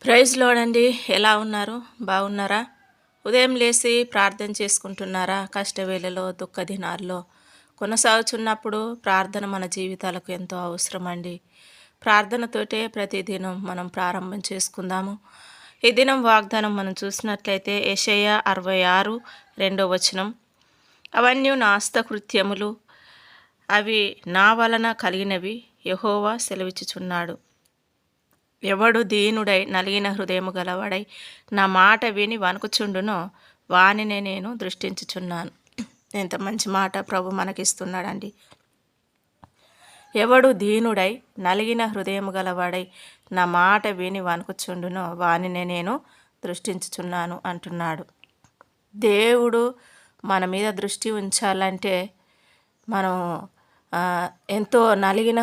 Praise lord అండి. ఎలా ఉన్నారు? బాగున్నారా? ఉదయం లేసి ప్రార్థన చేసుకుంటున్నారా? కష్టవేళలో, దుఃఖ దినాల్లో కొనసాగుతున్నప్పుడు ప్రార్థన మన జీవితాలకు ఎంతో అవసరం అండి. ప్రార్థనతోటే ప్రతిదినం మనం ప్రారంభం చేసుకుందాము. ఈ దినం వాగ్దానం మనం చూసినట్లయితే యెషయా 66 2 అవన్నీ నా హస్తకృత్యములు, అవి నా వలన కలిగినవి, యెహోవా సెలవిచ్చుచున్నాడు. ఎవడు దీనుడై నలిగిన హృదయము గలవాడై నా మాట విని వణుకుచుండునో వానినే నేను దృష్టించుచున్నాను. ఎంత మంచి మాట ప్రభు మనకిస్తున్నాడండి. ఎవడు దీనుడై నలిగిన హృదయము గలవాడై నా మాట విని వణుకుచుండునో వానినే నేను దృష్టించుచున్నాను అంటున్నాడు. దేవుడు మన మీద దృష్టి ఉంచాలంటే మనం ఎంతో నలిగిన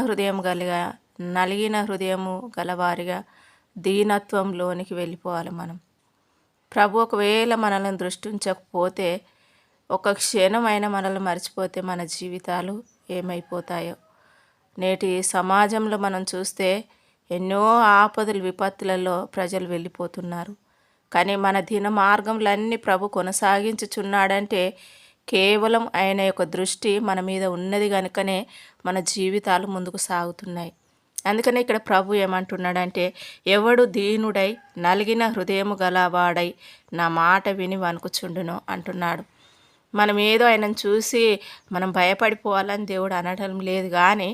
హృదయము గలవారిగా దీనత్వంలోనికి వెళ్ళిపోవాలి మనం. ప్రభు ఒకవేళ మనల్ని దృష్టి ఉంచకపోతే, ఒక క్షణమైనా మనల్ని మర్చిపోతే మన జీవితాలు ఏమైపోతాయో. నేటి సమాజంలో మనం చూస్తే ఎన్నో ఆపదలు విపత్తులలో ప్రజలు వెళ్ళిపోతున్నారు. కానీ మన దిన మార్గములన్నీ ప్రభు కొనసాగించుచున్నాడంటే కేవలం ఆయన యొక్క దృష్టి మన మీద ఉన్నది కనుకనే మన జీవితాలు ముందుకు సాగుతున్నాయి. అందుకనే ఇక్కడ ప్రభు ఏమంటున్నాడంటే, ఎవడు దీనుడై నలిగిన హృదయము గలవాడై నా మాట విని వణుకుచుండునో అంటున్నాడు. మనం ఏదో ఆయనను చూసి మనం భయపడిపోవాలని దేవుడు అనడం లేదు, కానీ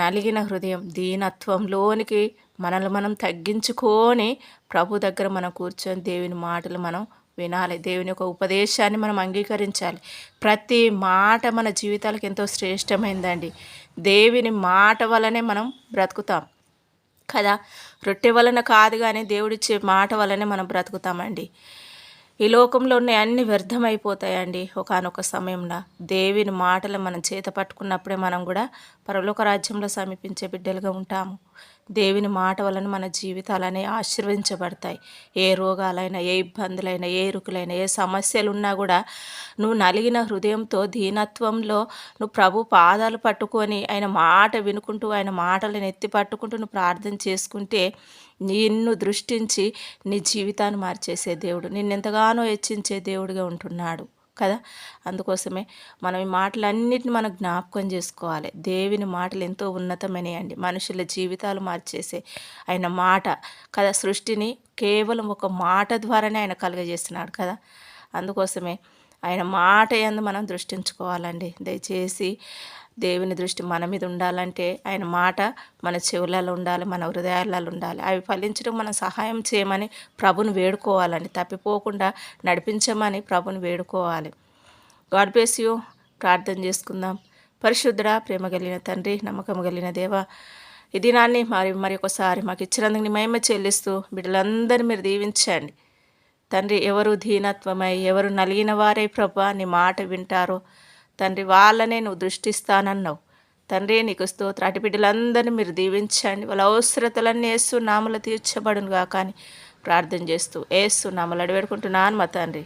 నలిగిన హృదయం దీనత్వంలోనికి మనల్ని మనం తగ్గించుకొని ప్రభు దగ్గర మనం కూర్చొని దేవుని మాటలు మనం వినాలి. దేవుని యొక్క ఉపదేశాన్ని మనం అంగీకరించాలి. ప్రతి మాట మన జీవితాలకు ఎంతో శ్రేష్టమైందండి. దేవుని మాట వలనే మనం బ్రతుకుతాం కదా. రొట్టె వలన కాదు, కానీ దేవుడిచ్చే మాట వలనే మనం బ్రతుకుతామండి. ఈ లోకంలో ఉన్న అన్ని వ్యర్థమైపోతాయండి. ఒకానొక సమయంలో దేవుని మాటలు మనం చేత పట్టుకున్నప్పుడే మనం కూడా పరలోక రాజ్యంలో సమీపించే బిడ్డలుగా ఉంటాము. దేవుని మాట వలన మన జీవితాలనే ఆశీర్వదించబడతాయి. ఏ రోగాలైనా, ఏ ఇబ్బందులైనా, ఏ ఇరుకులైనా, ఏ సమస్యలు ఉన్నా కూడా నువ్వు నలిగిన హృదయంతో దీనత్వంలో నువ్వు ప్రభు పాదాలు పట్టుకొని ఆయన మాట వినుకుంటూ ఆయన మాటలను ఎత్తి పట్టుకుంటూ నువ్వు ప్రార్థన చేసుకుంటే నిన్ను దృష్టించి నీ జీవితాన్ని మార్చేసే దేవుడు, నిన్నెంతగానో హెచ్చించే దేవుడిగా ఉంటున్నాడు కదా. అందుకోసమే మనం ఈ మాటలన్నిటిని మనం జ్ఞాపకం చేసుకోవాలి. దేవుని మాటలు ఎంతో ఉన్నతమైనయండి. మనుషుల జీవితాలు మార్చేసే ఆయన మాట కదా. సృష్టిని కేవలం ఒక మాట ద్వారానే ఆయన కలుగజేస్తున్నాడు కదా. అందుకోసమే ఆయన మాట యందు మనం దృష్టించుకోవాలండి. దయచేసి దేవుని దృష్టి మన మీద ఉండాలంటే ఆయన మాట మన చెవులలో ఉండాలి, మన హృదయాలలో ఉండాలి. అవి ఫలించడం మనం సహాయం చేయమని ప్రభుని వేడుకోవాలండి. తప్పిపోకుండా నడిపించమని ప్రభుని వేడుకోవాలి. God bless you. ప్రార్థన చేసుకుందాం. పరిశుద్ధుడా, ప్రేమ కలిగిన తండ్రి, నమ్మకం కలిగిన దేవా, ఈ దినాన్ని మరి ఒకసారి మాకు ఇచ్చినందుకు నీ మహిమ చెల్లిస్తూ బిడ్డలందరినీ మీరు దీవించండి తండ్రి. ఎవరు దీనత్వమై, ఎవరు నలిగిన వారై ప్రభా నీ మాట వింటారో తండ్రి, వాళ్ళనే నువ్వు దృష్టిస్తానన్నావు తండ్రి. నీకు స్తోత్రం. అటు బిడ్డలందరినీ మీరు దీవించండి. వాళ్ళ అవసరతలన్నీ యేసు నామములో తీర్చబడునుగా కానీ ప్రార్థన చేస్తూ యేసు నామములో అడివేడుకుంటున్నాను మా తండ్రి.